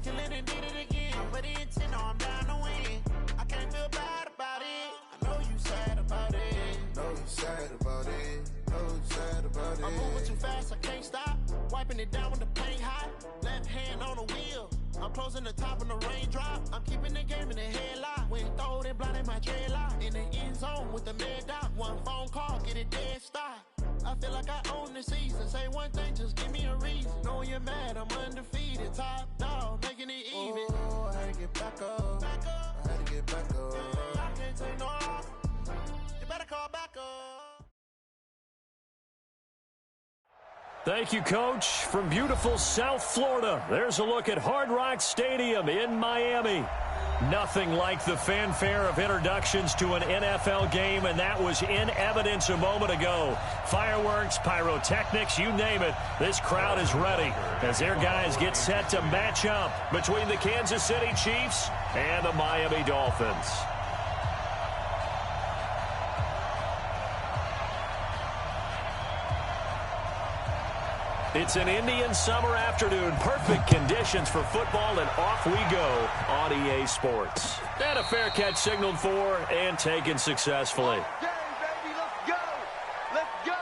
kill it and did it again. But the intent, no, I'm down to win. I can't feel bad about it. I know you sad about it. Know you sad about it. Know you sad about it. I'm moving too fast, I can't stop. Wiping it down with the paint hot. Left hand on the wheel. I'm closing the top of the raindrop. I'm keeping the game in the headlock. When throwed and blinded my dreadlock. In the end zone with the mad dot. One phone call, get it dead stop. I feel like I own the season. Say one thing, just give me a reason. Knowing you're mad, I'm undefeated. Top dog, making it even. Oh, I had to get back up. I had to get back up. I can't take no off. You better call back up. Thank you, Coach. From beautiful South Florida, there's a look at Hard Rock Stadium in Miami. Nothing like the fanfare of introductions to an NFL game, and that was in evidence a moment ago. Fireworks, pyrotechnics, you name it. This crowd is ready as their guys get set to match up between the Kansas City Chiefs and the Miami Dolphins. It's an Indian summer afternoon. Perfect conditions for football, and off we go on EA Sports. And a fair catch signaled for and taken successfully. Okay, baby, let's go. Let's go.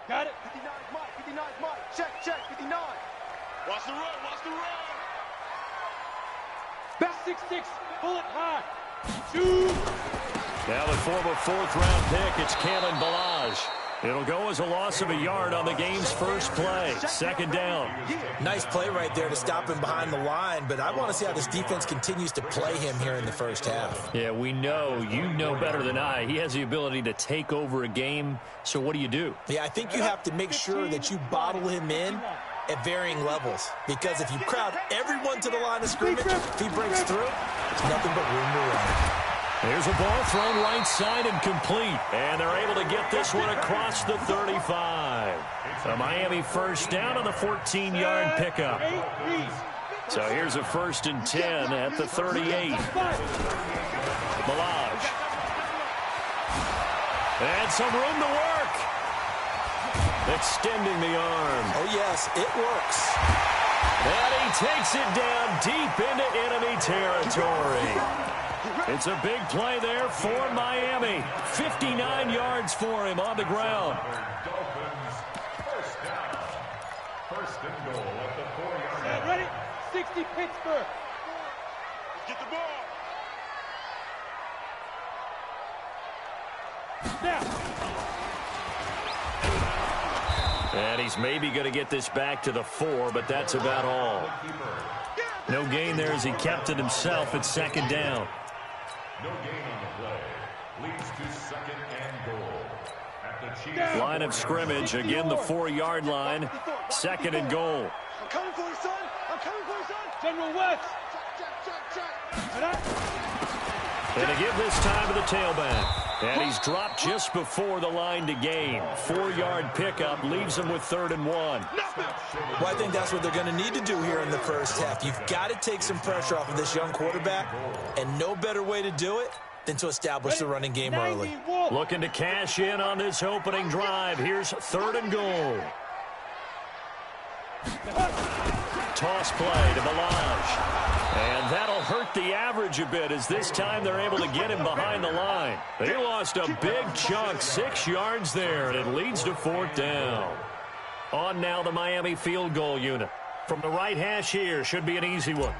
Got it. 59 Mike, 59 Mike. Check, 59. Watch the run, watch the run. Best 6'6", pull it high. Shoot. Now the former fourth-round pick, it's Kalen Ballage. It'll go as a loss of a yard on the game's first play. Second down. Nice play right there to stop him behind the line, but I want to see how this defense continues to play him here in the first half. Yeah, we know. You know better than I. He has the ability to take over a game, so what do you do? Yeah, I think you have to make sure that you bottle him in at varying levels, because if you crowd everyone to the line of scrimmage, if he breaks through, there's nothing but room to run. There's a ball thrown right side and complete, and they're able to get this one across the 35. A Miami first down on the 14-yard pickup. So here's a 1st and 10 at the 38. Ballage. And some room to work. Extending the arm. Oh, yes, it works. And he takes it down deep into enemy territory. It's a big play there for Miami. 59 yards for him on the ground. Dolphins, first down. First and goal at the 4-yard line. Ready? 60 Pittsburgh. Get the ball. Now. And he's maybe going to get this back to the 4, but that's about all. No gain there as he kept it himself at second down. No gain on the play. Leads to second and goal. At the Chiefs. Line of scrimmage, again the 4-yard line. Second and goal. I'm coming for you, son. I'm coming for you, son. General West. Check. And to give this time to the tailback. And he's dropped just before the line to gain. 4-yard pickup leaves him with 3rd and 1. Well, I think that's what they're going to need to do here in the first half. You've got to take some pressure off of this young quarterback, and no better way to do it than to establish the running game early. Looking to cash in on this opening drive. Here's 3rd and goal. Toss play to Ballage. And that'll hurt the average a bit as this time they're able to get him behind the line. They lost a big chunk, 6 yards there, and it leads to 4th down. On now the Miami field goal unit. From the right hash here, should be an easy one.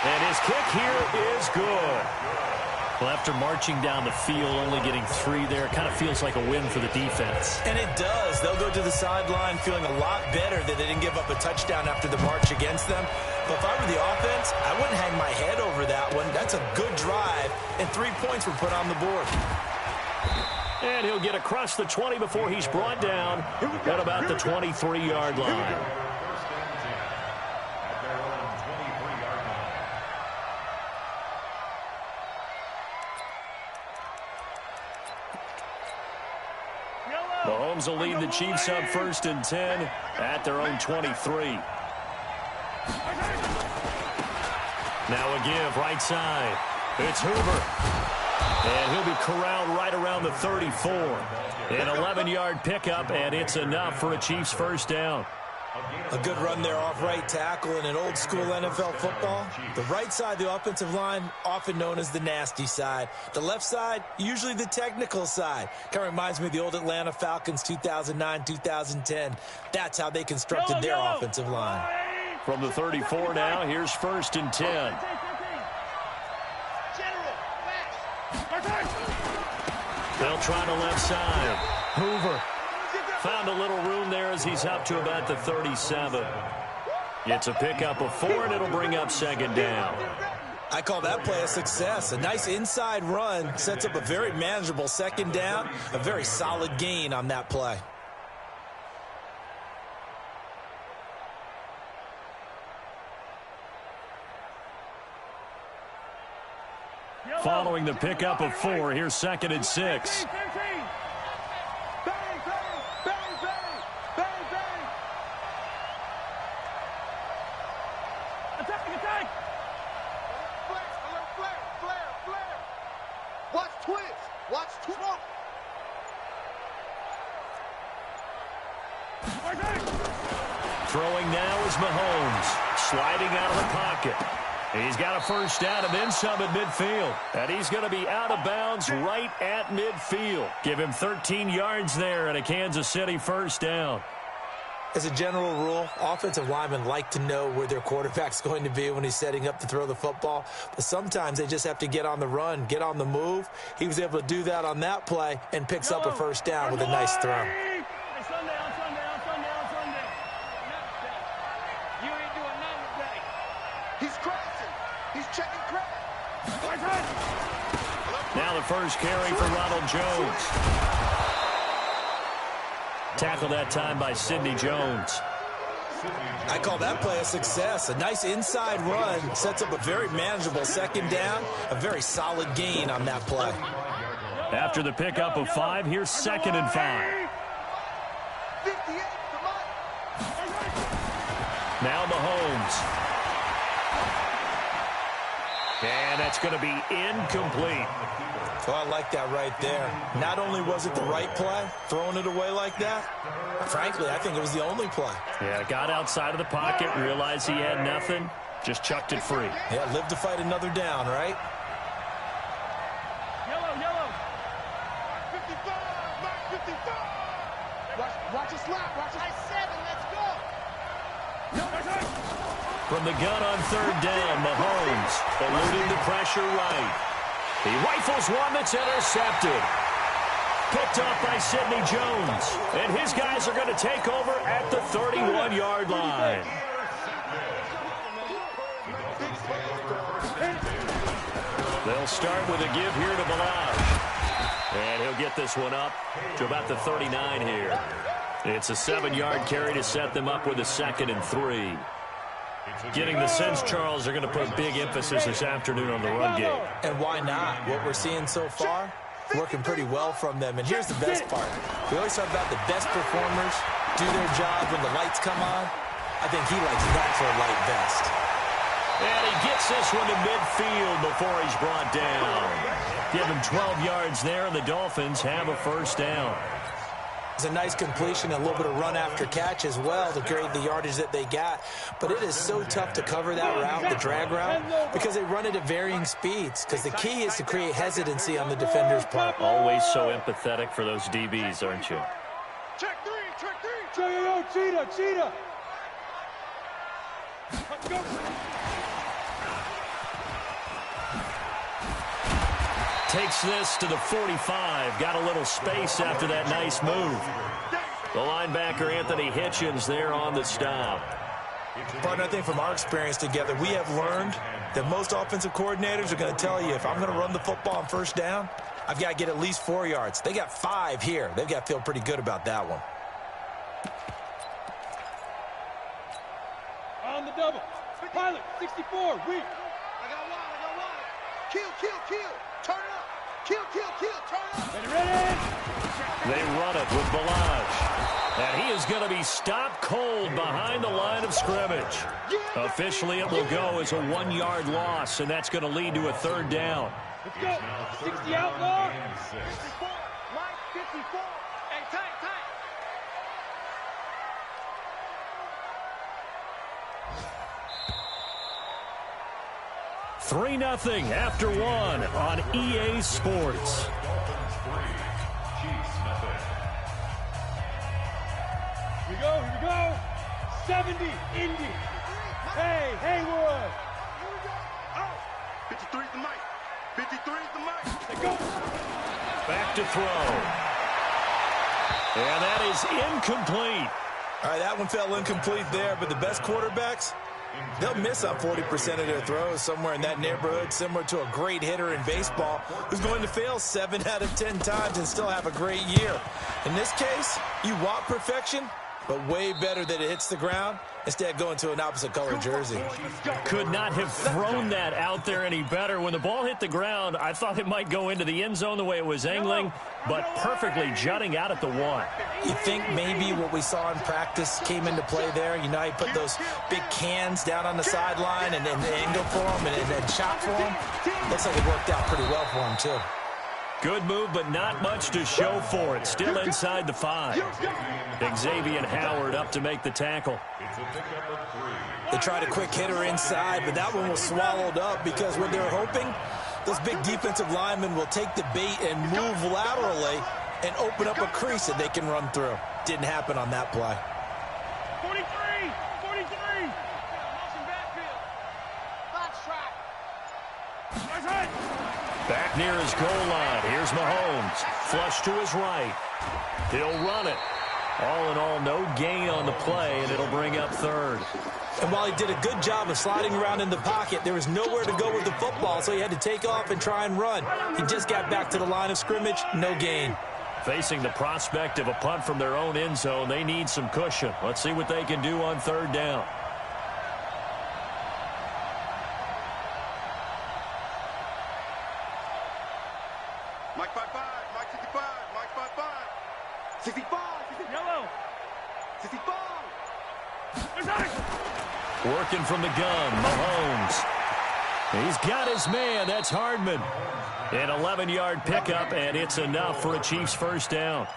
And his kick here is good. Well, after marching down the field, only getting 3 there, kind of feels like a win for the defense. And it does. They'll go to the sideline feeling a lot better that they didn't give up a touchdown after the march against them. But if I were the offense, I wouldn't hang my head over that one. That's a good drive, and 3 points were put on the board. And he'll get across the 20 before he's brought down at about the 23-yard line. Mahomes will lead the Chiefs up 1st and 10 at their own 23. Now a give right side. It's Hoover. And he'll be corralled right around the 34. An 11-yard pickup, and it's enough for a Chiefs first down. A good run there off right tackle in an old-school NFL football. The right side of the offensive line, often known as the nasty side. The left side, usually the technical side. Kind of reminds me of the old Atlanta Falcons 2009-2010. That's how they constructed their offensive line. From the 34 now, here's 1st and 10. They'll try the left side. Hoover found a little room there as he's up to about the 37. It's a pickup of 4, and it'll bring up 2nd down. I call that play a success. A nice inside run sets up a very manageable 2nd down. A very solid gain on that play. Following the pickup of 4, here's 2nd and 6. Watch twist. Watch twist. Throwing now is Mahomes, sliding out of the pocket. He's got a first down and then some at midfield. And he's going to be out of bounds right at midfield. Give him 13 yards there and a Kansas City first down. As a general rule, offensive linemen like to know where their quarterback's going to be when he's setting up to throw the football. But sometimes they just have to get on the run, get on the move. He was able to do that on that play and picks up a first down with a nice throw. Now the first carry for Ronald Jones. Tackled that time by Sidney Jones. I call that play a success. A nice inside run sets up a very manageable 2nd down. A very solid gain on that play. After the pickup of 5, here's 2nd and 5. Now Mahomes. And that's going to be incomplete. So I like that right there. Not only was it the right play, throwing it away like that, frankly, I think it was the only play. Yeah, got outside of the pocket, realized he had nothing, just chucked it free. Yeah, live to fight another down, right? Yellow. 55, Mark 55. Watch it slap. Watch it. 7, let's go. From the gun on 3rd down, Mahomes eluding the pressure right. He rifles one that's intercepted. Picked off by Sidney Jones. And his guys are going to take over at the 31-yard line. They'll start with a give here to Balaj. And he'll get this one up to about the 39 here. It's a 7-yard carry to set them up with a 2nd and 3. Getting the sense, Charles, they're going to put big emphasis this afternoon on the run game. And why not? What we're seeing so far, working pretty well from them. And here's the best part. We always talk about the best performers do their job when the lights come on. I think he likes that for a light vest. And he gets this one to midfield before he's brought down. Give him 12 yards there, and the Dolphins have a first down. It's a nice completion, a little bit of run after catch as well to create the yardage that they got. But it is so tough to cover that route, the drag route, because they run it at varying speeds. Because the key is to create hesitancy on the defender's part. Always so empathetic for those DBs, aren't you? Check 3. Cheetah. Let's go. Takes this to the 45. Got a little space after that nice move. The linebacker, Anthony Hitchens, there on the stop. Partner, I think from our experience together, we have learned that most offensive coordinators are going to tell you, if I'm going to run the football on first down, I've got to get at least 4 yards. They got 5 here. They've got to feel pretty good about that one. On the double. Pilot, 64, weak. I got one. Kill. Turn it up. Kill, turn it up. Ready. They run it with Balaj. And he is going to be stopped cold behind the line of scrimmage. Officially, it will go as a 1-yard loss, and that's going to lead to a 3rd down. Let's go. 60 outlaw. 54. Mike, 54. Hey, tight. 3-0 after 1 on EA Sports. Here we go. 70, Indy. Hey, Haywood. 53's the mic. 53's the mic. Let's go. Back to throw. And that is incomplete. All right, that one fell incomplete there, but the best quarterbacks, they'll miss on 40% of their throws, somewhere in that neighborhood, similar to a great hitter in baseball who's going to fail 7 out of 10 times and still have a great year. In this case, you want perfection, but way better that it hits the ground instead of going to an opposite color jersey. Could not have thrown that out there any better. When the ball hit the ground, I thought it might go into the end zone the way it was angling, but perfectly jutting out at the 1. You think maybe what we saw in practice came into play there? You know, he put those big cans down on the sideline and then angle for him and then shot for him. Looks like it worked out pretty well for him, too. Good move, but not much to show for it. Still inside the 5. Xavier Howard up to make the tackle. They tried a quick hitter inside, but that one was swallowed up because what they're hoping, those big defensive linemen will take the bait and move laterally and open up a crease that they can run through. Didn't happen on that play. 43. Motion backfield. Box track. That's right. Back near his goal line. Here's Mahomes. Flush to his right. He'll run it. All in all, no gain on the play, and it'll bring up 3rd. And while he did a good job of sliding around in the pocket, there was nowhere to go with the football, so he had to take off and try and run. He just got back to the line of scrimmage, no gain. Facing the prospect of a punt from their own end zone, they need some cushion. Let's see what they can do on 3rd down. Mike 55, Mike 65, Mike 55. 65, yellow. 65. Working from the gun, Mahomes. He's got his man. That's Hardman. An 11-yard pickup, and it's enough for a Chiefs 1st down.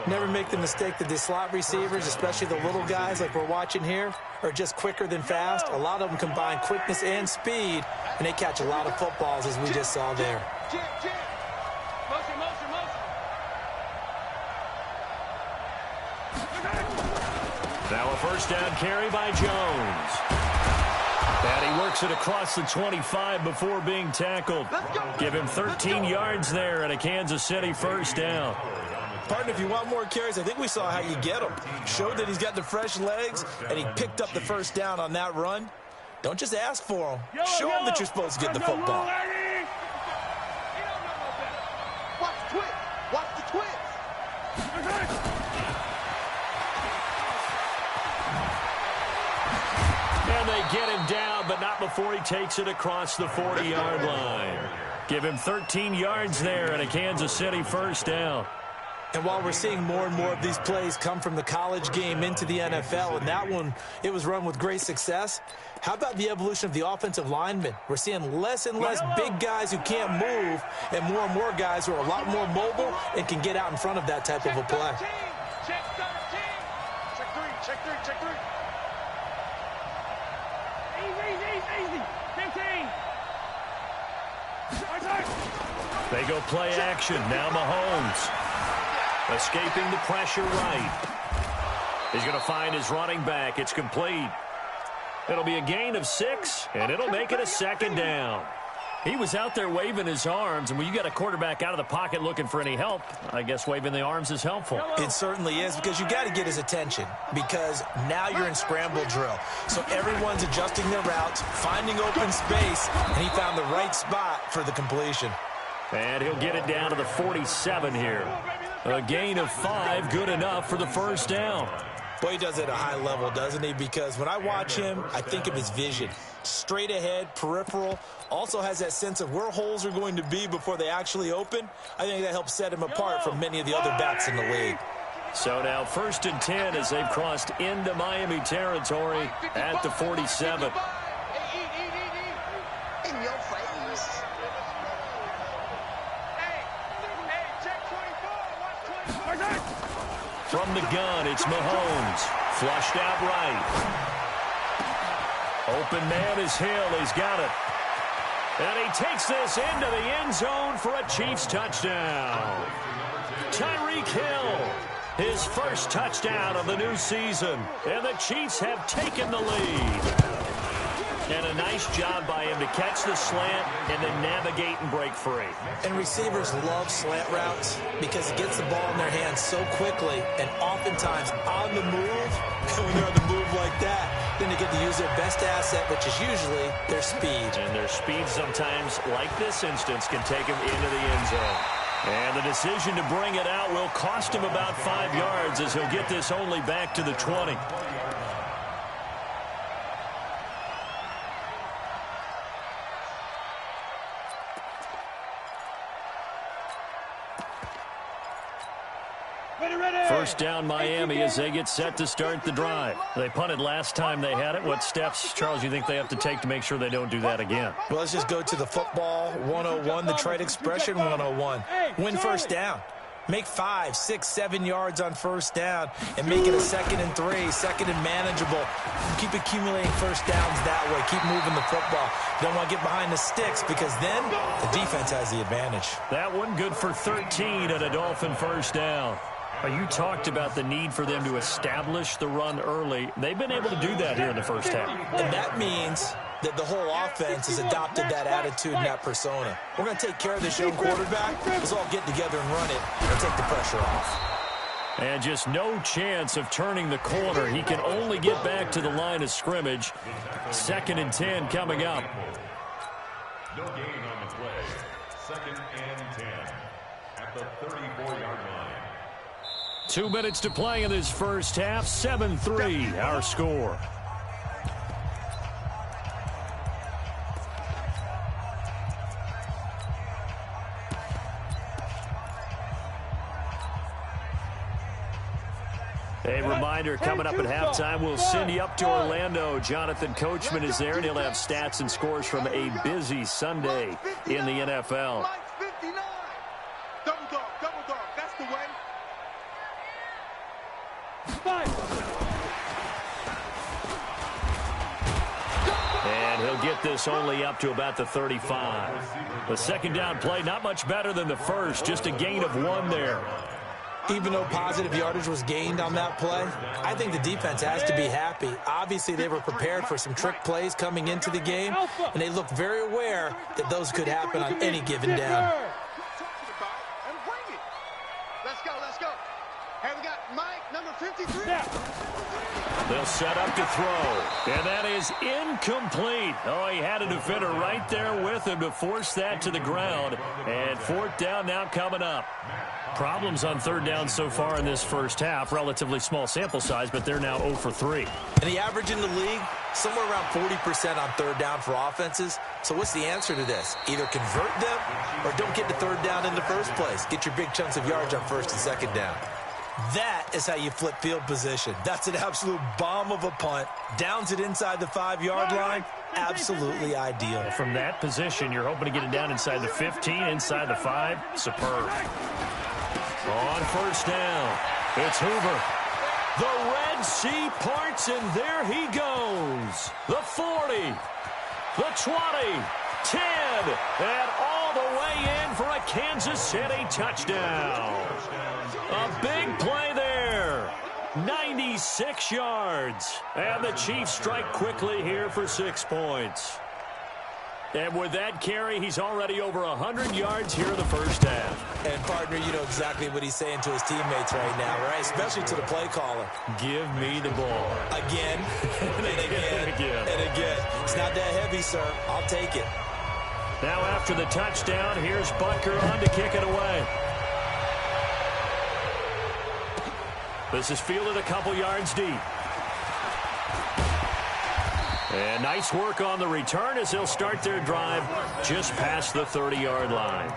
Never make the mistake that the slot receivers, especially the little guys like we're watching here, are just quicker than fast. A lot of them combine quickness and speed, and they catch a lot of footballs, as we just saw there. Now a 1st down carry by Jones. And he works it across the 25 before being tackled. Give him 13 yards there and a Kansas City 1st down. Partner, if you want more carries, I think we saw how you get them. Showed that he's got the fresh legs, and he picked up the 1st down on that run. Don't just ask for them. Show them that you're supposed to get the football. Watch the twist. Watch the twist. And they get him down, but not before he takes it across the 40-yard line. Give him 13 yards there and a Kansas City 1st down. And while we're seeing more and more of these plays come from the college game into the NFL, and that one, it was run with great success, how about the evolution of the offensive linemen? We're seeing less and less big guys who can't move and more guys who are a lot more mobile and can get out in front of that type of a play. Check 13. Check 3. Easy. 15. They go play action. Now Mahomes. Escaping the pressure right. He's going to find his running back. It's complete. It'll be a gain of 6, and it'll make it a 2nd down. He was out there waving his arms, and when you got a quarterback out of the pocket looking for any help, I guess waving the arms is helpful. It certainly is, because you got to get his attention, because now you're in scramble drill. So everyone's adjusting their routes, finding open space, and he found the right spot for the completion. And he'll get it down to the 47 here. A gain of 5, good enough for the 1st down. Boy, he does it at a high level, doesn't he? Because when I watch him, I think of his vision. Straight ahead, peripheral, also has that sense of where holes are going to be before they actually open. I think that helps set him apart from many of the other backs in the league. So now 1st and 10 as they've crossed into Miami territory at the 47. In your face. From the gun, it's Mahomes. Flushed out right. Open man is Hill. He's got it. And he takes this into the end zone for a Chiefs touchdown. Tyreek Hill, his first touchdown of the new season. And the Chiefs have taken the lead. And a nice job by him to catch the slant and then navigate and break free. And receivers love slant routes because it gets the ball in their hands so quickly and oftentimes on the move. And when they're on the move like that, then they get to use their best asset, which is usually their speed. And their speed sometimes, like this instance, can take them into the end zone. And the decision to bring it out will cost him about 5 yards as he'll get this only back to the 20. First down Miami as they get set to start the drive. They punted last time they had it. What steps, Charles, you think they have to take to make sure they don't do that again? Well, let's just go to the football 101, the trade expression 101. Win first down. Make 5, 6, 7 yards on first down and make it a 2nd and 3, 2nd and manageable. Keep accumulating first downs that way. Keep moving the football. Don't want to get behind the sticks because then the defense has the advantage. That one good for 13 at a Dolphin first down. You talked about the need for them to establish the run early. They've been able to do that here in the first half. And that means that the whole offense has adopted that attitude and that persona. We're going to take care of this young quarterback. Let's all get together and run it and take the pressure off. And just no chance of turning the corner. He can only get back to the line of scrimmage. 2nd and 10 coming up. No gain on the play. 2nd and 10 at the 34-yard line. 2 minutes to play in this first half. 7-3 our score. A reminder, coming up at halftime, we'll send you up to Orlando. Jonathan Coachman is there, and he'll have stats and scores from a busy Sunday in the NFL. Double dog, that's the way. And he'll get this only up to about the 35. The second down play, not much better than the first, just a gain of 1 there. Even though positive yardage was gained on that play, I think the defense has to be happy. Obviously, they were prepared for some trick plays coming into the game, and they looked very aware that those could happen on any given down. Let's go. Hey, we got Mike, number 53. They'll set up to throw, and that is incomplete. Oh, he had a defender right there with him to force that to the ground, and 4th down now coming up. Problems on 3rd down so far in this first half. Relatively small sample size, but they're now 0 for 3. And the average in the league, somewhere around 40% on 3rd down for offenses. So what's the answer to this? Either convert them or don't get to 3rd down in the first place. Get your big chunks of yards on 1st and 2nd down. That is how you flip field position. That's an absolute bomb of a punt. Downs it inside the 5-yard line. Absolutely ideal. From that position, you're hoping to get it down inside the 15, inside the 5. Superb. On 1st down, it's Hoover. The Red Sea parts, and there he goes. The 40, the 20, 10, and all the way in for a Kansas City touchdown. A big play there. 96 yards. And the Chiefs strike quickly here for 6 points. And with that carry, he's already over 100 yards here in the first half. And, partner, you know exactly what he's saying to his teammates right now, right? Especially to the play caller. Give me the ball. Again, and again, and again. It's not that heavy, sir. I'll take it. Now after the touchdown, here's Butker on to kick it away. This is fielded a couple yards deep. And nice work on the return as they'll start their drive just past the 30-yard line.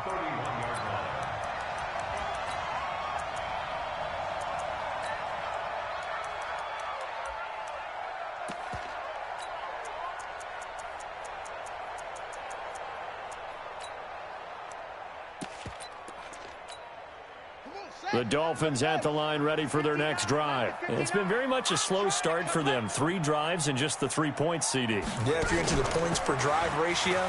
The Dolphins at the line ready for their next drive. It's been very much a slow start for them. 3 drives and just the 3 points, CD. Yeah, if you're into the points per drive ratio,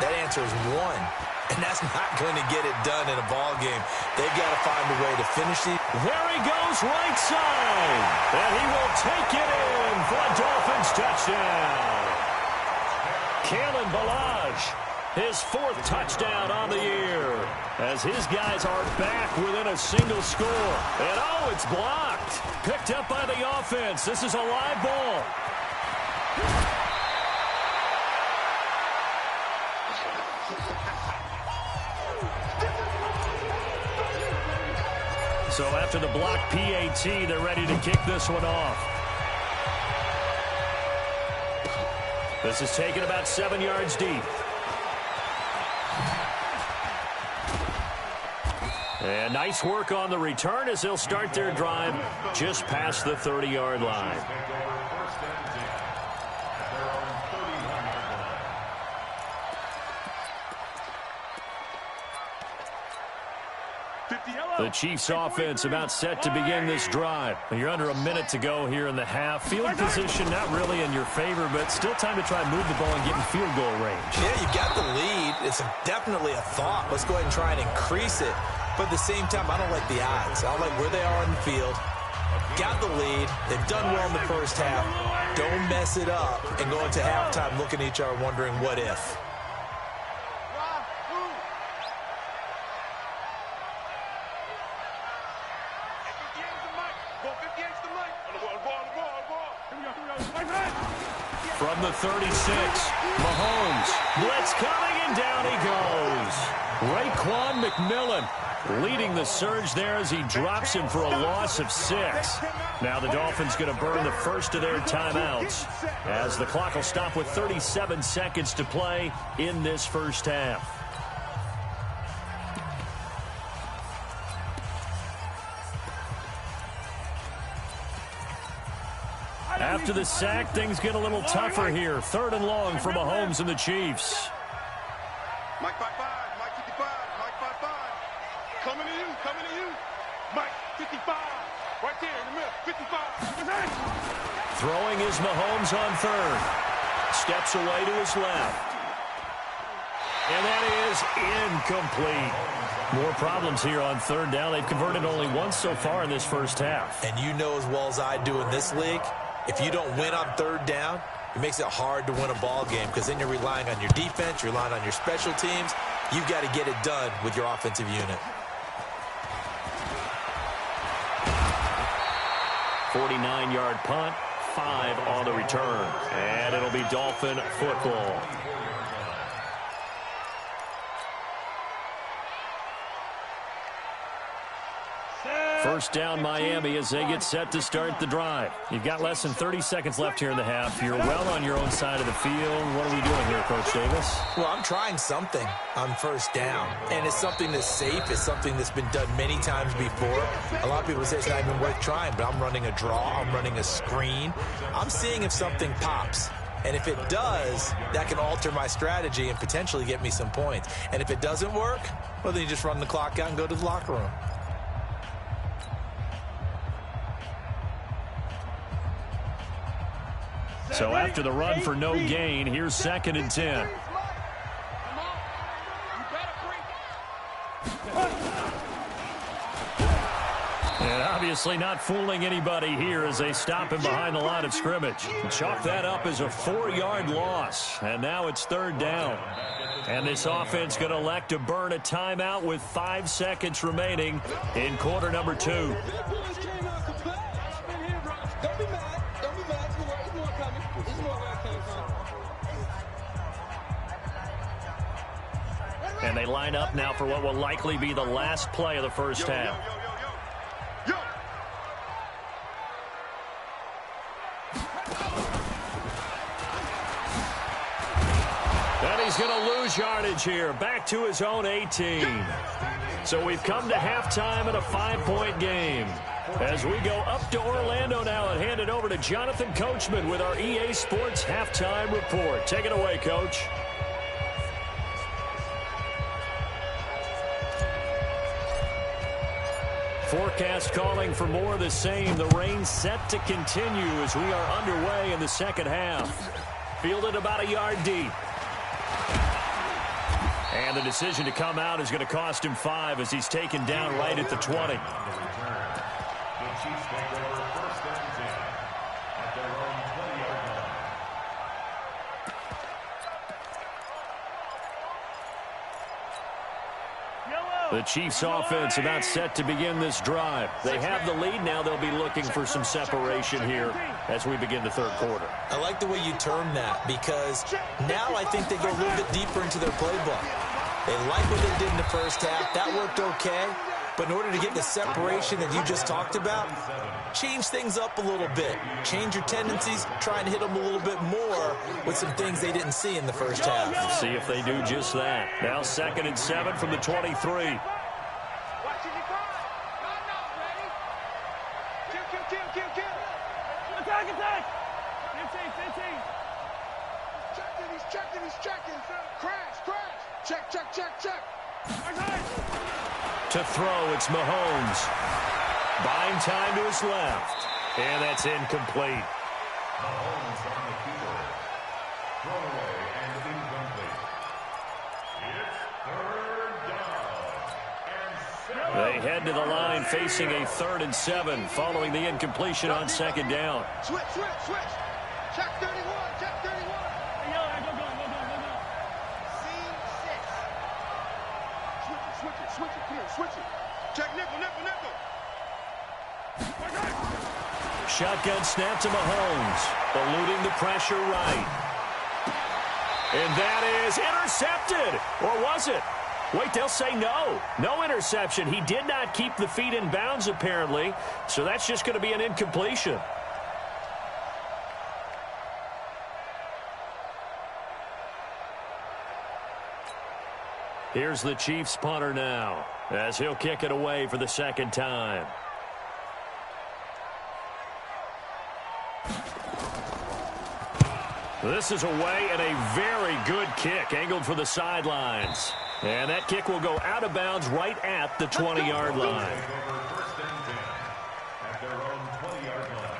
that answer is 1. And that's not going to get it done in a ball game. They've got to find a way to finish it. There he goes, right side. And he will take it in for a Dolphins touchdown. Kalen Ballage, his 4th touchdown on the year, as his guys are back within a single score. And oh, it's blocked. Picked up by the offense. This is a live ball. So after the block PAT, they're ready to kick this one off. This is taken about 7 yards deep. And nice work on the return as they'll start their drive just past the 30-yard line. The Chiefs offense about set to begin this drive. You're under a minute to go here in the half. Field position not really in your favor, but still time to try and move the ball and get in field goal range. Yeah, you got the lead. It's definitely a thought. Let's go ahead and try and increase it. But at the same time, I don't like the odds. I don't like where they are on the field. Got the lead. They've done well in the first half. Don't mess it up and go into halftime looking at each other wondering what if. From the 36, Mahomes. Blitz coming, and down he goes. Raekwon McMillan leading the surge there as he drops him for a loss of 6. Now the Dolphins going to burn the first of their timeouts as the clock will stop with 37 seconds to play in this first half. After the sack, things get a little tougher here. 3rd and long for Mahomes and the Chiefs. Mike 55, Mike 55, Mike 55. Coming to you, coming to you. Mike 55, right there in the middle, 55. Throwing is Mahomes on 3rd. Steps away to his left. And that is incomplete. More problems here on 3rd down. They've converted only once so far in this first half. And you know as well as I do in this league, if you don't win on 3rd down, it makes it hard to win a ball game because then you're relying on your defense, you're relying on your special teams. You've got to get it done with your offensive unit. 49-yard punt, 5 on the return. And it'll be Dolphin football. First down Miami as they get set to start the drive. You've got less than 30 seconds left here in the half. You're well on your own side of the field. What are we doing here, Coach Davis? Well, I'm trying something on 1st down. And it's something that's safe. It's something that's been done many times before. A lot of people say it's not even worth trying, but I'm running a draw. I'm running a screen. I'm seeing if something pops. And if it does, that can alter my strategy and potentially get me some points. And if it doesn't work, well, then you just run the clock out and go to the locker room. So after the run for no gain, here's 2nd and 10. And obviously not fooling anybody here as they stop him behind the line of scrimmage. Chalk that up as a 4-yard loss. And now it's 3rd down. And this offense going to elect to burn a timeout with 5 seconds remaining in quarter number 2. And they line up now for what will likely be the last play of the first half. And he's going to lose yardage here. Back to his own 18. So we've come to halftime in a 5-point game. As we go up to Orlando now and hand it over to Jonathan Coachman with our EA Sports Halftime Report. Take it away, Coach. Forecast calling for more of the same. The rain set to continue as we are underway in the second half. Fielded about a yard deep. And the decision to come out is going to cost him 5 as he's taken down right at the 20. The Chiefs take over first and 10 at their own 20-yard line. The Chiefs offense about set to begin this drive. They have the lead. Now they'll be looking for some separation here as we begin the third quarter. I like the way you term that because now I think they go a little bit deeper into their playbook. They like what they did in the first half. That worked okay. But in order to get the separation that you just talked about, change things up a little bit. Change your tendencies. Try and hit them a little bit more with some things they didn't see in the first half. See if they do just that. Now 2nd and 7 from the 23. Attack, attack! 15. He's checking. Crash. Check. To throw, it's Mahomes. Buying time to his left. And that's incomplete. Mahomes on the keyboard. Thrown away and incomplete. It's third down. They head to the line facing a 3rd and 7 following the incompletion on 2nd down. Switch. Check 31. Hey, yo, go. Scene 6. Switch it. Switch it. Check nickel. Shotgun snap to Mahomes. Eluding the pressure right. And that is intercepted. Or was it? Wait, they'll say no. No interception. He did not keep the feet in bounds, apparently. So that's just going to be an incompletion. Here's the Chiefs punter now as he'll kick it away for the 2nd time. This is away and a very good kick angled for the sidelines. And that kick will go out of bounds right at the 20-yard line. First and 10 at their own 20-yard line.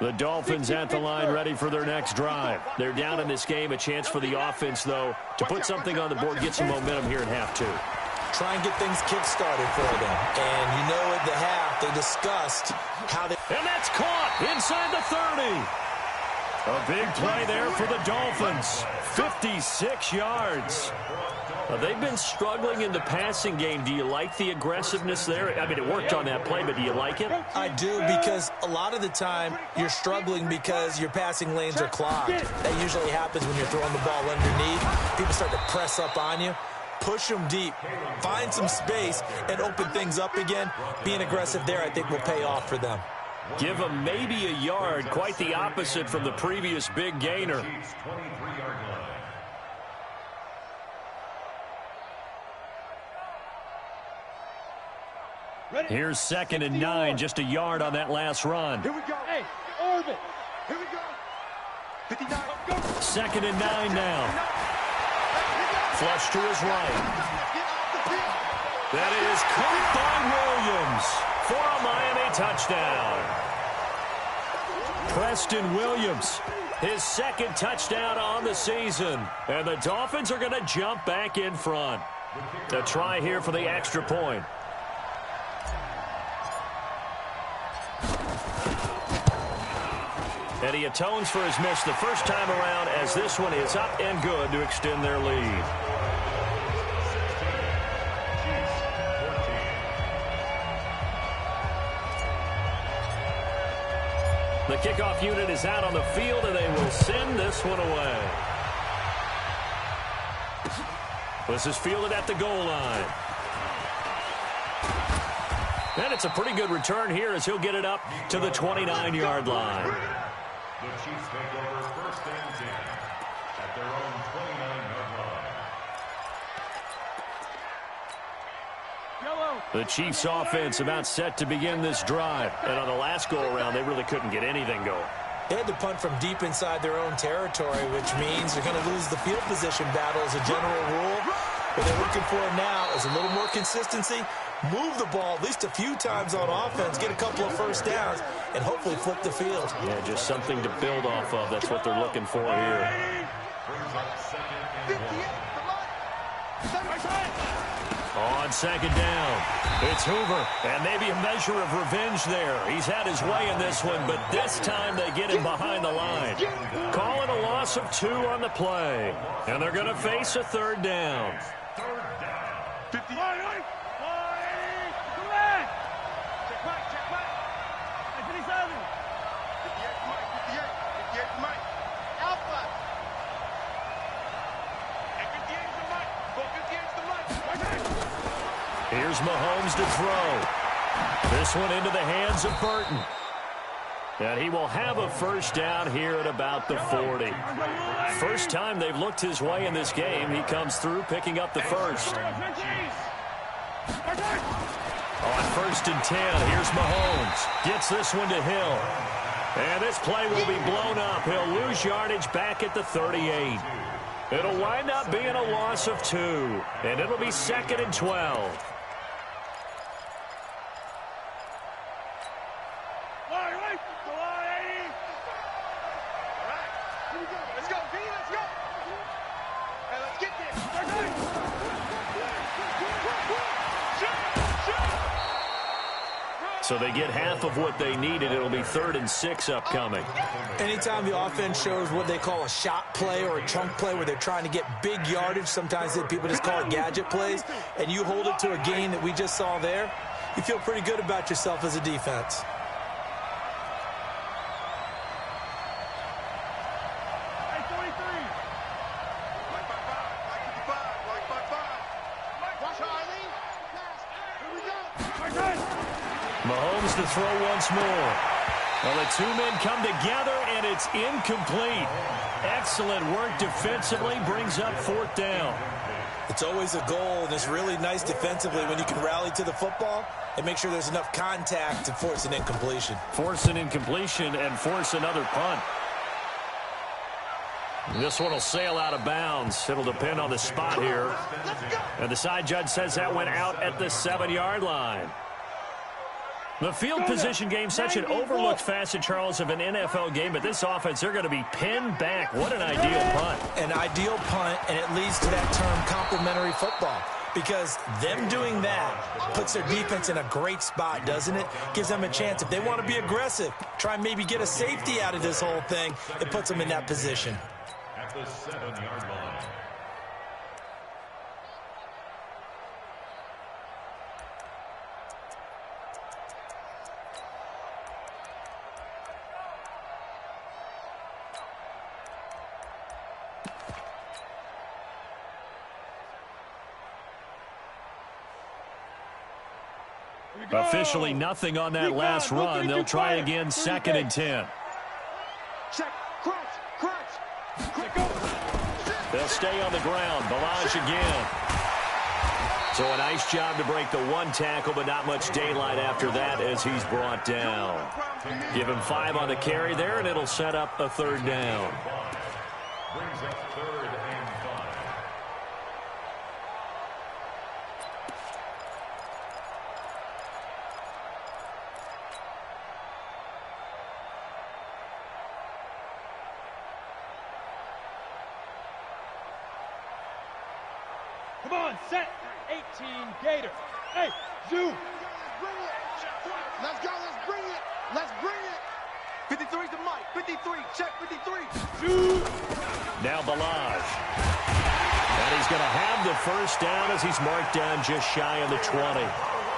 The Dolphins at the line ready for their next drive. They're down in this game. A chance for the offense, though, to put something on the board, get some momentum here in half 2. Try and get things kick-started for them. And you know at the half, they discussed how they... And that's caught inside the 30. A big play there for the Dolphins. 56 yards. They've been struggling in the passing game. Do you like the aggressiveness there? I mean, it worked on that play, but do you like it? I do, because a lot of the time you're struggling because your passing lanes are clogged. That usually happens when you're throwing the ball underneath. People start to press up on you. Push them deep. Find some space and open things up again. Being aggressive there, I think, will pay off for them. Give them maybe a yard. Quite the opposite from the previous big gainer. 23-yard line. Here's 2nd and 9, just a yard on that last run. Here we go. Hey, orbit. Here we go. 59. Go. 2nd and 9 now. Flush to his right. That is caught by Williams for a Miami touchdown. Preston Williams, his 2nd touchdown on the season. And the Dolphins are going to jump back in front. A try here for the extra point. And he atones for his miss the first time around as this one is up and good to extend their lead. The kickoff unit is out on the field, and they will send this one away. This is fielded at the goal line. And it's a pretty good return here as he'll get it up to the 29-yard line. The Chiefs take over first and 10 at their own 29-yard line. Yellow. The Chiefs offense about set to begin this drive. And on the last go-around, they really couldn't get anything going. They had to punt from deep inside their own territory, which means they're going to lose the field position battle as a general rule. What they're looking for now is a little more consistency, move the ball at least a few times on offense, get a couple of first downs, and hopefully flip the field. Yeah, just something to build off of. That's what they're looking for here. On second down, it's Hoover, and maybe a measure of revenge there. He's had his way in this one, but this time they get him behind the line. Call it a loss of 2 on the play, and they're going to face a third down. 50. Here's Mahomes to throw. This one into the hands of Burton. And he will have a first down here at about the 40. First time they've looked his way in this game. He comes through picking up the first. On first and 10, here's Mahomes. Gets this one to Hill. And this play will be blown up. He'll lose yardage back at the 38. It'll wind up being a loss of 2. And it'll be 2nd and 12. So they get half of what they needed. It'll be 3rd and 6 upcoming. Anytime the offense shows what they call a shot play or a chunk play where they're trying to get big yardage, sometimes people just call it gadget plays, and you hold it to a gain that we just saw there, you feel pretty good about yourself as a defense. Mahomes to throw once more. Well, the 2 men come together, and it's incomplete. Excellent work defensively, brings up 4th down. It's always a goal, and it's really nice defensively when you can rally to the football and make sure there's enough contact to force an incompletion. Force an incompletion and force another punt. This one will sail out of bounds. It'll depend on the spot here. And the side judge says that went out at the 7-yard line. The field position game, such an overlooked facet, Charles, of an NFL game, but this offense, they're going to be pinned back. What an ideal punt. An ideal punt, and it leads to that term complementary football, because them doing that puts their defense in a great spot, doesn't it? Gives them a chance. If they want to be aggressive, try and maybe get a safety out of this whole thing, it puts them in that position. At the 7-yard line. Officially nothing on that last run. They'll try again, 2nd and 10. Check, crunch. They'll stay on the ground. Balaj again. So a nice job to break the 1 tackle, but not much daylight after that as he's brought down. Give him 5 on the carry there, and it'll set up a 3rd down. Brings up 3rd and 5. Come on, set. 18, Gator. Hey, Zoo. Let's go, let's bring it. 53's the mic, 53, check 53. Zoo. Now Balaj. And he's going to have the first down as he's marked down just shy of the 20.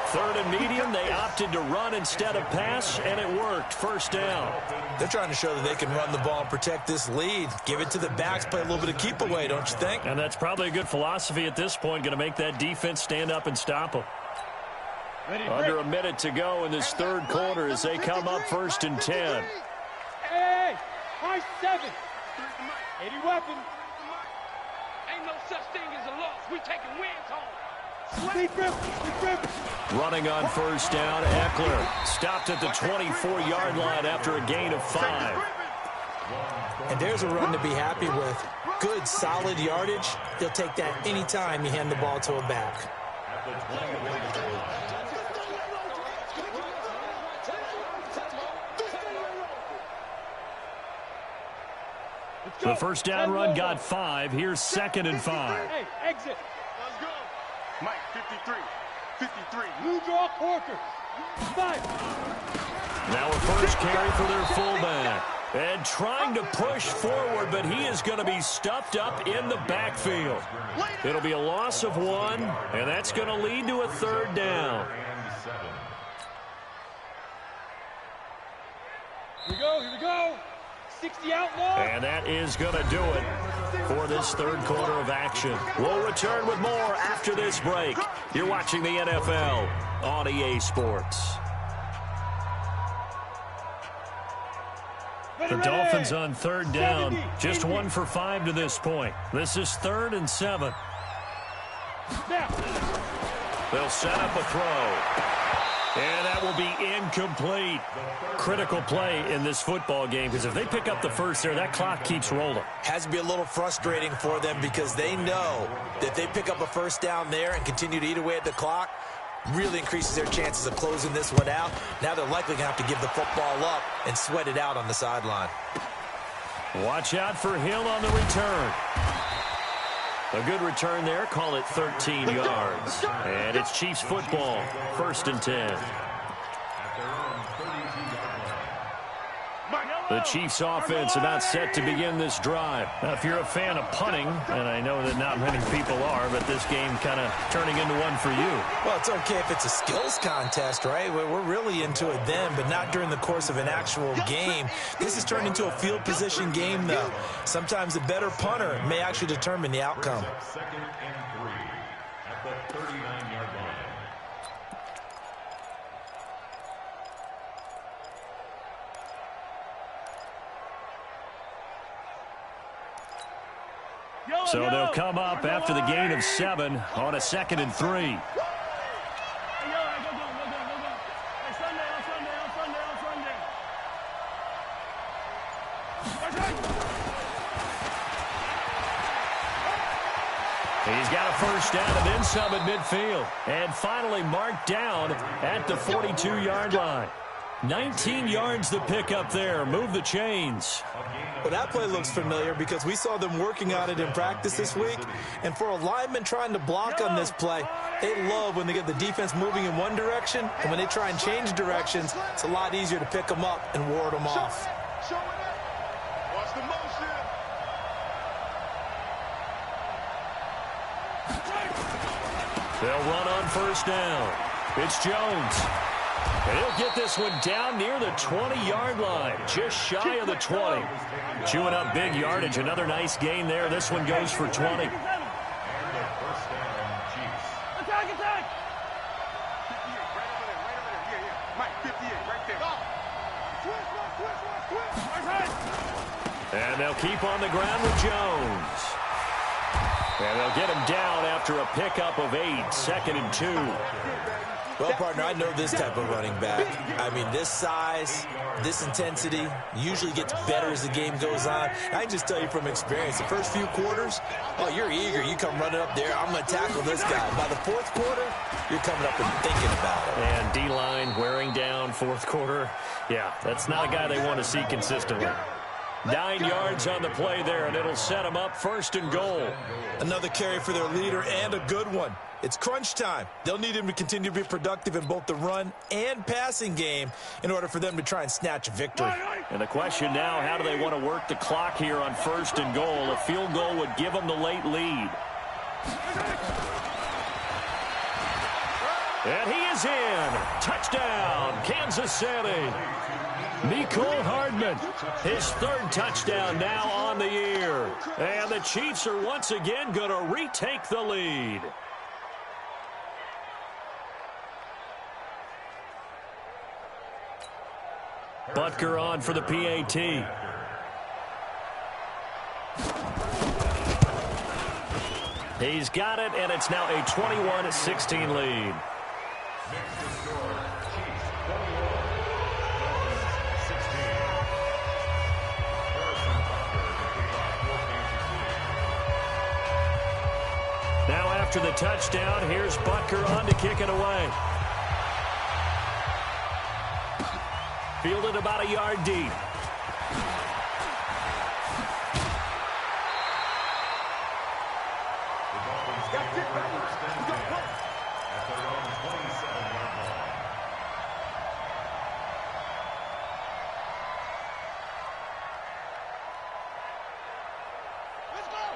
3rd and medium, they opted to run instead of pass, and it worked. First down. They're trying to show that they can run the ball and protect this lead. Give it to the backs, play a little bit of keep away, don't you think? And that's probably a good philosophy at this point, going to make that defense stand up and stop them. Under a minute to go in this 3rd quarter as they come up 1st and 10. Hey, high 7. 80 weapon. Ain't no such thing as a loss. We taking wins home. Running on first down, Eckler stopped at the 24-yard line after a gain of 5. And there's a run to be happy with. Good, solid yardage. He'll take that anytime you hand the ball to a back. The first down run got 5. Here's 2nd and 5. Hey, exit. Let's go. Mike, 53. 53. Blue draw Corker. 5. Now a first carry for their fullback. And trying to push forward, but he is going to be stuffed up in the backfield. It'll be a loss of 1, and that's going to lead to a 3rd down. Here we go. 60 outlaw. And that is going to do it for this 3rd quarter of action. We'll return with more after this break. You're watching the NFL on EA Sports. The Dolphins on 3rd down, just 1 for 5 to this point. This is 3rd and 7. They'll set up a throw. And that will be incomplete. Critical play in this football game, because if they pick up the first there, that clock keeps rolling. Has to be a little frustrating for them because they know that if they pick up a first down there and continue to eat away at the clock, really increases their chances of closing this one out. Now they're likely going to have to give the football up and sweat it out on the sideline. Watch out for Hill on the return. A good return there. Call it 13 yards. And it's Chiefs football. 1st and 10. The Chiefs offense about set to begin this drive. Now, if you're a fan of punting, and I know that not many people are, but this game kind of turning into one for you. Well, it's okay if it's a skills contest, right? We're really into it then, but not during the course of an actual game. This has turned into a field position game, though. Sometimes a better punter may actually determine the outcome. 2nd and 3 at the 39-yard line. So they'll come up after the gain of 7 on a 2nd and 3. He's got a first down and then some at midfield. And finally marked down at the 42-yard line. 19 yards to pick up there. Move the chains. Well, that play looks familiar because we saw them working on it in practice this week. And for a lineman trying to block on this play, they love when they get the defense moving in one direction. And when they try and change directions, it's a lot easier to pick them up and ward them off. Watch the motion. They'll run on first down. It's Jones. And he'll get this one down near the 20-yard line, just shy of the 20. Chewing up big yardage, another nice gain there. This one goes for 20. Attack! Mike, 58, right there. And they'll keep on the ground with Jones. And they'll get him down after a pickup of 8, 2nd and 2. Well, partner, I know this type of running back. I mean, this size, this intensity usually gets better as the game goes on. I can just tell you from experience, the first few quarters, oh, you're eager. You come running up there, I'm going to tackle this guy. By the 4th quarter, you're coming up and thinking about it. And D-line wearing down 4th quarter. Yeah, that's not a guy they want to see consistently. 9 yards on the play there, and it'll set them up 1st and goal. Another carry for their leader and a good one. It's crunch time. They'll need him to continue to be productive in both the run and passing game in order for them to try and snatch a victory. And the question now, how do they want to work the clock here on 1st and goal? A field goal would give them the late lead. And he is in. Touchdown, Kansas City. Mecole Hardman, his 3rd touchdown now on the year. And the Chiefs are once again going to retake the lead. Butker on for the PAT. He's got it, and it's now a 21-16 lead. Next to score, Chiefs 21, Dolphins 16. Harrison Butker to kick off for Kansas City. Now after the touchdown, here's Butker on to kick it away. Fielded about a yard deep. The Dolphins take over first and 10 at their own 27-yard line.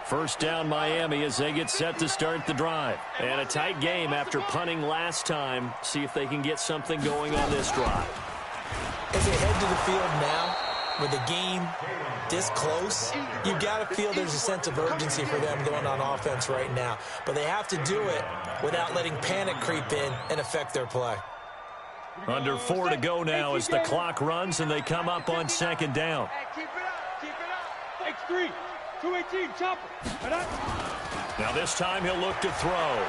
First down Miami as they get set to start the drive. And a tight game after punting last time. See if they can get something going on this drive. As they head to the field now, with the game this close, you've got to feel there's a sense of urgency for them going on offense right now. But they have to do it without letting panic creep in and affect their play. Under 4 to go now as the clock runs and they come up on second down. Hey, keep it up, keep it up. X3, 218, chopper. Now this time he'll look to throw.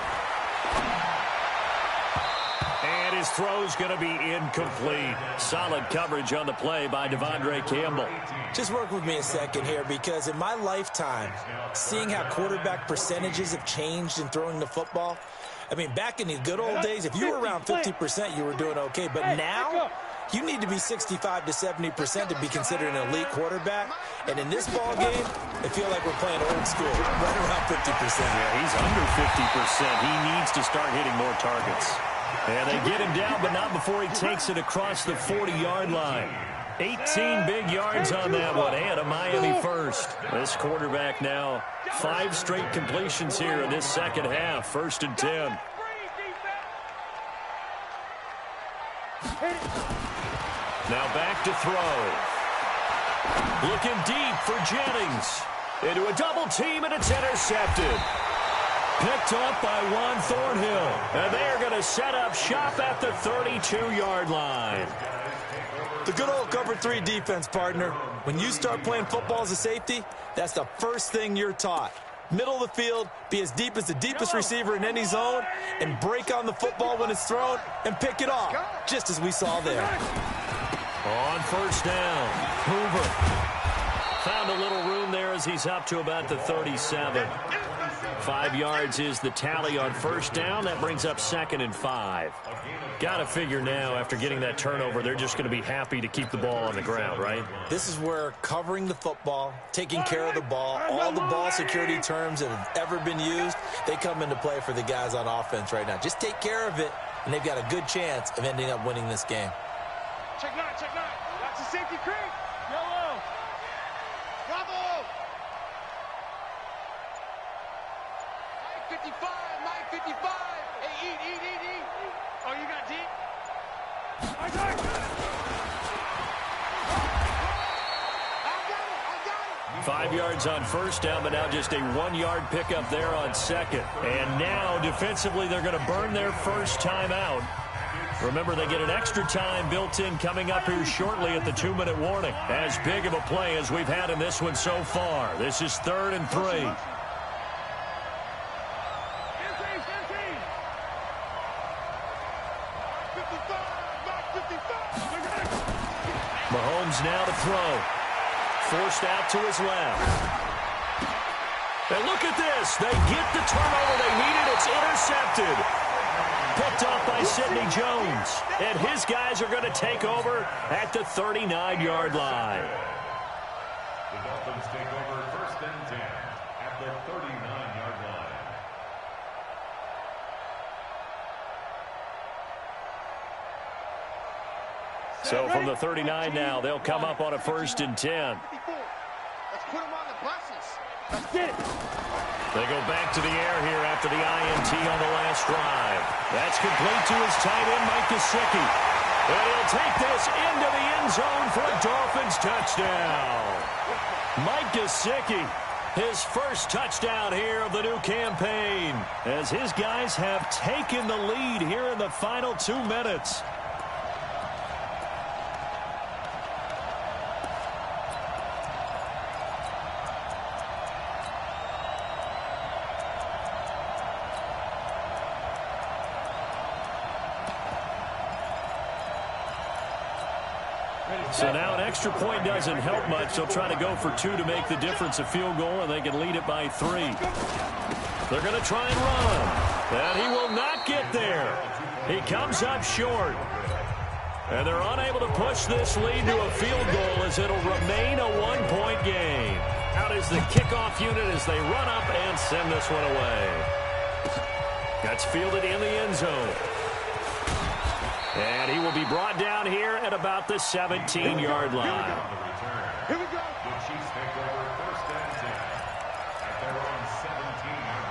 And his throw's going to be incomplete. Solid coverage on the play by Devondre Campbell. Just work with me a second here, because in my lifetime, seeing how quarterback percentages have changed in throwing the football, I mean, back in the good old days, if you were around 50%, you were doing okay. But now, you need to be 65 to 70% to be considered an elite quarterback. And in this ball game, I feel like we're playing old school, right around 50%. Yeah, he's under 50%. He needs to start hitting more targets. And they get him down, but not before he takes it across the 40-yard line. 18 big yards on that one, and a Miami first. This quarterback now 5 straight completions here in this second half. 1st and 10. Now back to throw. Looking deep for Jennings. Into a double team, and it's intercepted. Picked up by Juan Thornhill. And they're going to set up shop at the 32-yard line. The good old cover 3 defense, partner. When you start playing football as a safety, that's the first thing you're taught. Middle of the field, be as deep as the deepest receiver in any zone, and break on the football when it's thrown and pick it off, just as we saw there. On first down, Hoover found a little room there as he's up to about the 37. 5 yards is the tally on first down. That brings up 2nd and 5. Got to figure now, after getting that turnover, they're just going to be happy to keep the ball on the ground, right? This is where covering the football, taking care of the ball, all the ball security terms that have ever been used, they come into play for the guys on offense right now. Just take care of it, and they've got a good chance of ending up winning this game. Check 9, check 9. That's a safety creek. Yellow. Bravo. Mike 55, Mike 55. Hey, eat. Oh, you got deep? 5 yards on first down, but now just a 1-yard pickup there on second. And now, defensively, they're going to burn their first time out. Remember, they get an extra time built in coming up here shortly at the 2-minute warning. As big of a play as we've had in this one so far. This is 3rd and 3. Mahomes now to throw. Forced out to his left. And look at this. They get the turnover they needed. It's intercepted. Picked off by Sidney Jones. And his guys are going to take over at the 39-yard line. The Dolphins take over 1st and 10 at the 39-yard line. So from the 39 now, they'll come up on a 1st and 10. Let's put them on the buses. Let's get it. They go back to the air here after the INT on the last drive. That's complete to his tight end, Mike Gesicki. And he'll take this into the end zone for a Dolphins touchdown. Mike Gesicki, his first touchdown here of the new campaign, as his guys have taken the lead here in the final 2 minutes. So now an extra point doesn't help much. They'll try to go for 2 to make the difference a field goal, and they can lead it by 3. They're going to try and run. And he will not get there. He comes up short. And they're unable to push this lead to a field goal as it'll remain a 1-point game. Out is the kickoff unit as they run up and send this one away. That's fielded in the end zone. And he will be brought down here at about the 17-yard line. Here we go. The Chiefs take over 1st and 10 at their own 17-yard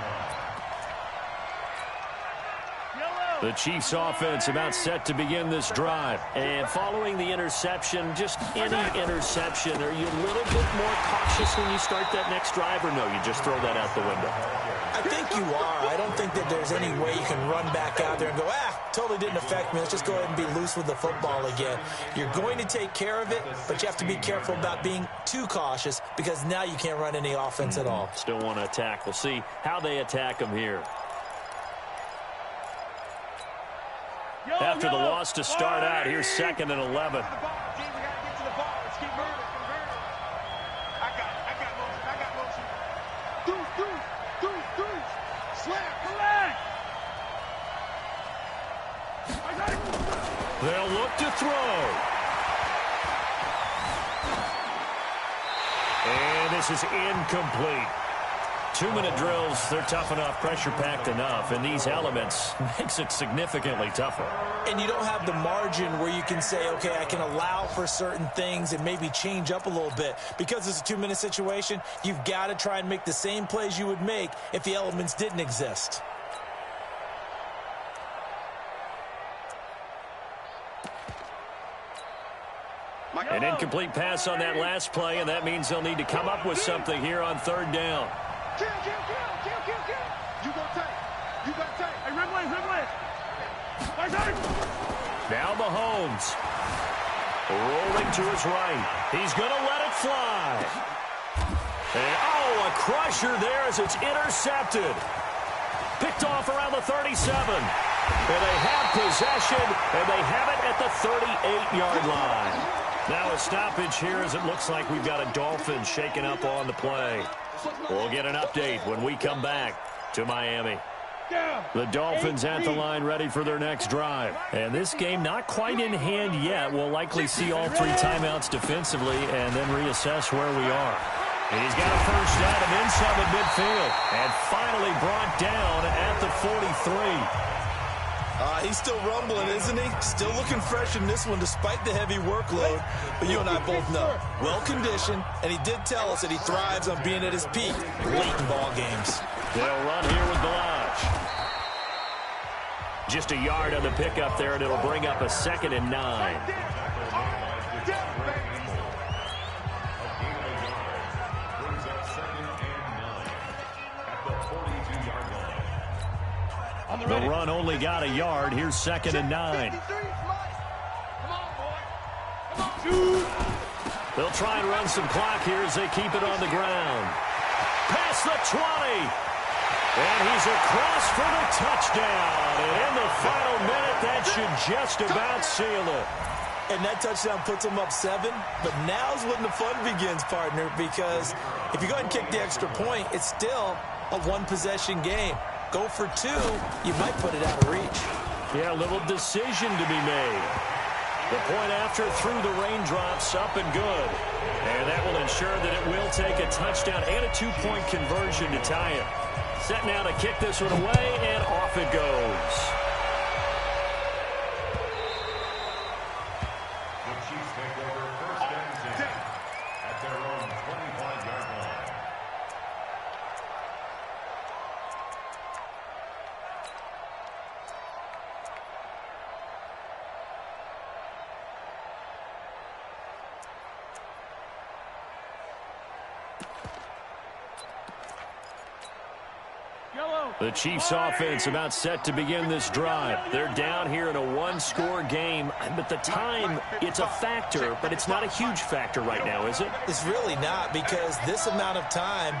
line. The Chiefs offense about set to begin this drive. And following the interception, just any interception, are you a little bit more cautious when you start that next drive, or no, you just throw that out the window? I think you are. I don't think that there's any way you can run back out there and go, totally didn't affect me. Let's just go ahead and be loose with the football again. You're going to take care of it, but you have to be careful about being too cautious because now you can't run any offense at all. Still want to attack. We'll see how they attack him here. After the loss to start out, here's 2nd and 11. They'll look to throw. And this is incomplete. 2-minute drills, they're tough enough, pressure-packed enough, and these elements makes it significantly tougher. And you don't have the margin where you can say, okay, I can allow for certain things and maybe change up a little bit. Because it's a 2-minute situation, you've got to try and make the same plays you would make if the elements didn't exist. An incomplete pass on that last play, and that means they'll need to come up with something here on 3rd down. Kill. You go take. Hey, Ridley. Now Mahomes. Rolling to his right. He's going to let it fly. And, a crusher there as it's intercepted. Picked off around the 37. And they have possession, and they have it at the 38-yard line. Now a stoppage here as it looks like we've got a Dolphin shaking up on the play. We'll get an update when we come back to Miami. The Dolphins at the line ready for their next drive. And this game not quite in hand yet. We'll likely see all 3 timeouts defensively and then reassess where we are. He's got a first down and inside the midfield. And finally brought down at the 43. He's still rumbling, isn't he? Still looking fresh in this one despite the heavy workload. But you and I both know, well-conditioned, and he did tell us that he thrives on being at his peak late in ball games. They'll run here with Balaj. Just a yard on the pickup there, and it'll bring up a 2nd and 9. The run only got a yard. Here's 2nd and 9. They'll try and run some clock here as they keep it on the ground. Past the 20. And he's across for the touchdown. And in the final minute, that should just about seal it. And that touchdown puts them up 7. But now's when the fun begins, partner, because if you go ahead and kick the extra point, it's still a 1-possession game. Go for 2, you might put it out of reach. Yeah, a little decision to be made. The point after through the raindrops, up and good. And that will ensure that it will take a touchdown and a 2-point conversion to tie it. Set now to kick this one away, and off it goes. The Chiefs take over 1st and 10 at their own 25-yard line. The Chiefs offense about set to begin this drive. They're down here in a 1-score game, but the time, it's a factor, but it's not a huge factor right now, is it? It's really not, because this amount of time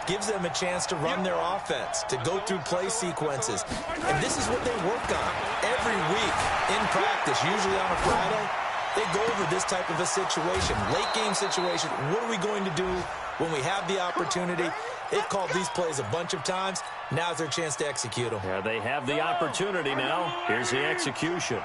gives them a chance to run their offense, to go through play sequences. And this is what they work on every week in practice, usually on a Friday. they go over this type of a situation, late game situation. What are we going to do when we have the opportunity? They've called these plays a bunch of times. Now's their chance to execute them. Yeah, they have the opportunity now. Here's the execution.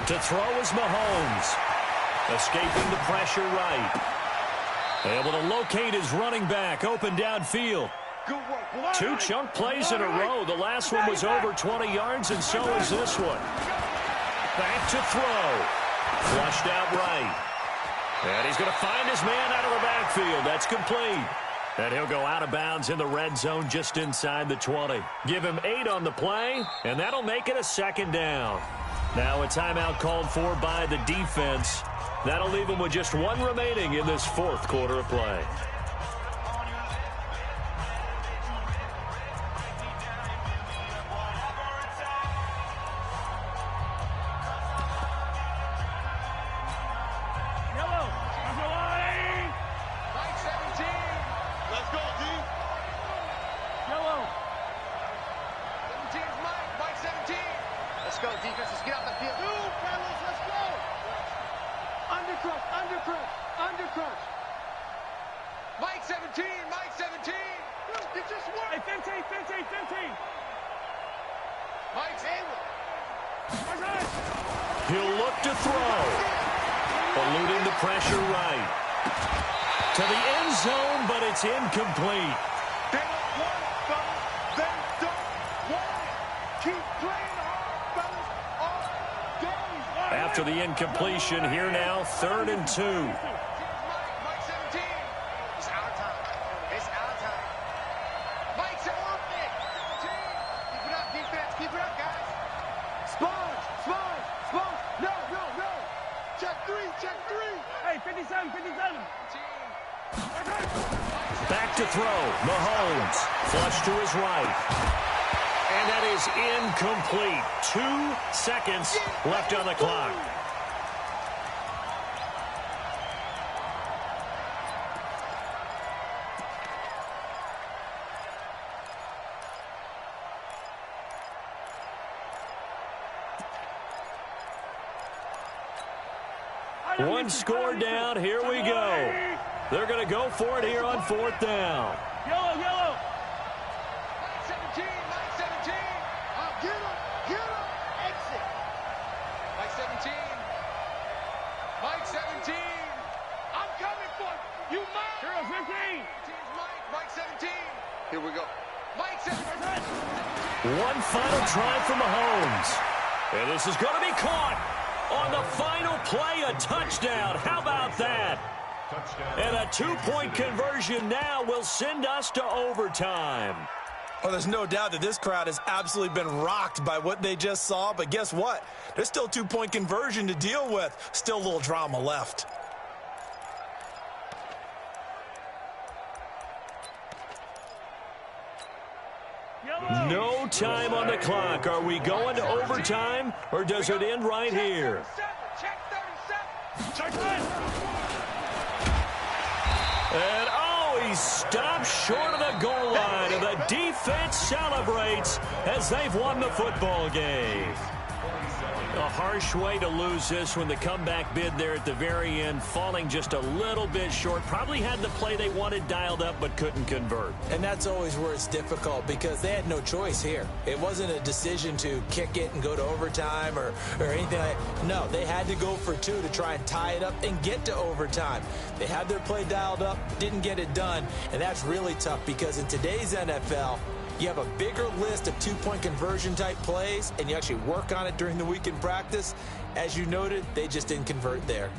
To throw is Mahomes. Escaping the pressure right. Able to locate his running back open downfield. Two chunk plays in a row. The last one was over 20 yards, and so is this one. Back to throw. Flushed out right. And he's going to find his man out of the backfield. That's complete. And he'll go out of bounds in the red zone just inside the 20. Give him 8 on the play, and that'll make it a second down. Now a timeout called for by the defense. That'll leave him with just 1 remaining in this fourth quarter of play. He'll look to throw. Eluding the pressure right. To the end zone, but it's incomplete. They don't want it, fellas. They don't want it. Keep playing hard, fellas, all day. After the incompletion, here now, 3rd and 2. Mike 17. It's our time. It's our time. Mike 17. Keep it up, defense. Keep it up, guys. Sponge. No. Check 3. Hey, 57. Back to throw. Mahomes. Flush to his right. And that is incomplete. 2 seconds left on the clock. One score down. Here we go. They're going to go for it here on 4th down. Yellow. Mike 17. Get him. Exit. Mike 17. I'm coming for you. Mike. 15. Mike 17. Here we go. Mike 17. One final try for Mahomes. And this is going to be caught. On the final play, a touchdown. How about that? And a 2-point conversion now will send us to overtime. Well, there's no doubt that this crowd has absolutely been rocked by what they just saw. But guess what? There's still a 2-point conversion to deal with. Still a little drama left. No time on the clock. Are we going to overtime, or does it end right here? And, he stopped short of the goal line, and the defense celebrates as they've won the football game. A harsh way to lose this when the comeback bid there at the very end, falling just a little bit short. Probably had the play they wanted dialed up but couldn't convert. And that's always where it's difficult because they had no choice here. It wasn't a decision to kick it and go to overtime or anything like that. No, they had to go for 2 to try and tie it up and get to overtime. They had their play dialed up, didn't get it done, and that's really tough because in today's NFL, you have a bigger list of 2-point conversion type plays, and you actually work on it during the week in practice. As you noted, they just didn't convert there.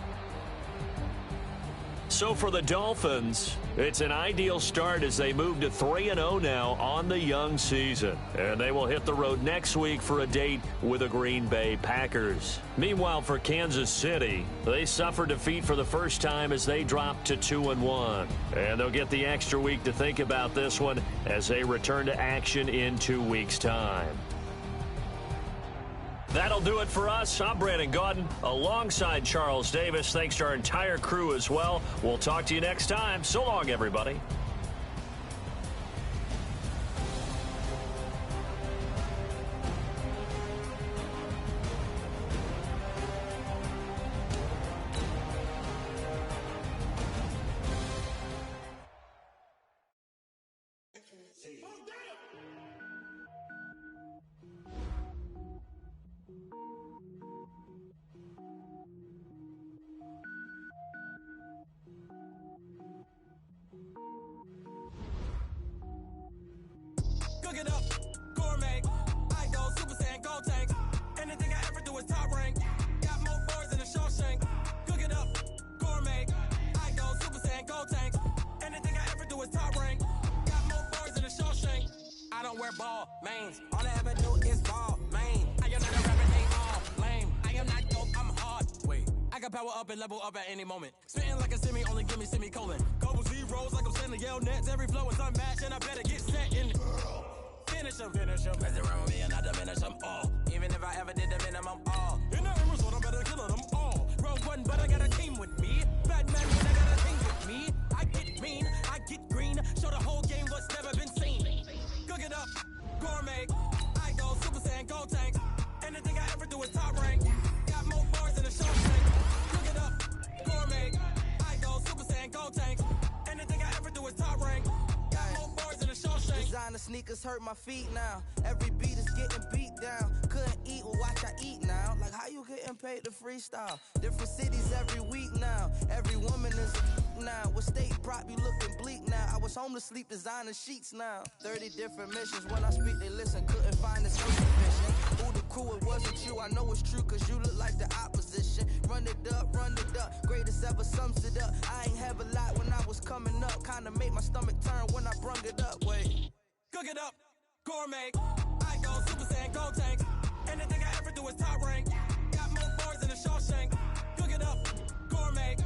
So for the Dolphins, it's an ideal start as they move to 3-0 now on the young season. And they will hit the road next week for a date with the Green Bay Packers. Meanwhile, for Kansas City, they suffered defeat for the first time as they dropped to 2-1. And they'll get the extra week to think about this one as they return to action in 2 weeks' time. That'll do it for us. I'm Brandon Gaudin alongside Charles Davis. Thanks to our entire crew as well. We'll talk to you next time. So long, everybody. Cook it up, gourmet. I go Super Saiyan, gold tank. Anything I ever do is top rank. Got more boards than a Shawshank. Cook it up, gourmet. I go Super Saiyan, gold tank. Anything I ever do is top rank. Got more boards than a Shawshank. I don't wear ball mains. All I ever do is ball main. I am not a rapper, they all lame. I am not dope, I'm hard. Wait, I can power up and level up at any moment. Spitting like a semi, only give me semicolon. Couple zeros like I'm sending yell nets. Every flow is unmatched and I better get set in. Finish them. Mess around with me and I diminish them all. Even if I ever did the minimum all. In the result, I'm better killing them all. Rogue one, but I got a team with me. Bad man, when I got a team with me. I get mean, I get green. Show the whole game what's never been seen. Cook it up, gourmet. I go Super Saiyan, gold tank. Anything I ever do is top rank. Got more bars than a Shawshank. Cook it up, gourmet. I go Super Saiyan, gold tank. Anything I ever do is top rank. Designer sneakers hurt my feet now. Every beat is getting beat down. Couldn't eat, well watch I eat now. Like how you getting paid to freestyle? Different cities every week now. Every woman is a now. With state prop you looking bleak now. I was home to sleep designer sheets now. 30 different missions. When I speak they listen. Couldn't find the sufficient. Who the crew, it wasn't you. I know it's true cause you look like the opposition. Run it up. Greatest ever sums it up. I ain't have a lot when I was coming up. Kinda made my stomach turn when I brung it up. Wait. Cook it up, gourmet. I go Super Saiyan, gold tank. Anything I ever do is top rank. Got more boards than a Shawshank. Cook it up, gourmet.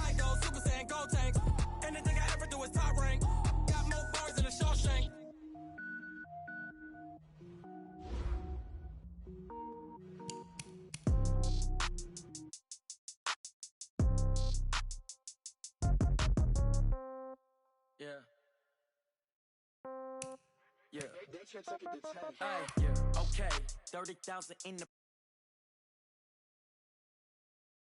I go Super Saiyan, gold tank. Anything I ever do is top rank. Got more boards than a Shawshank. Yeah. Yeah. Hey, yeah. Okay. 30,000 in the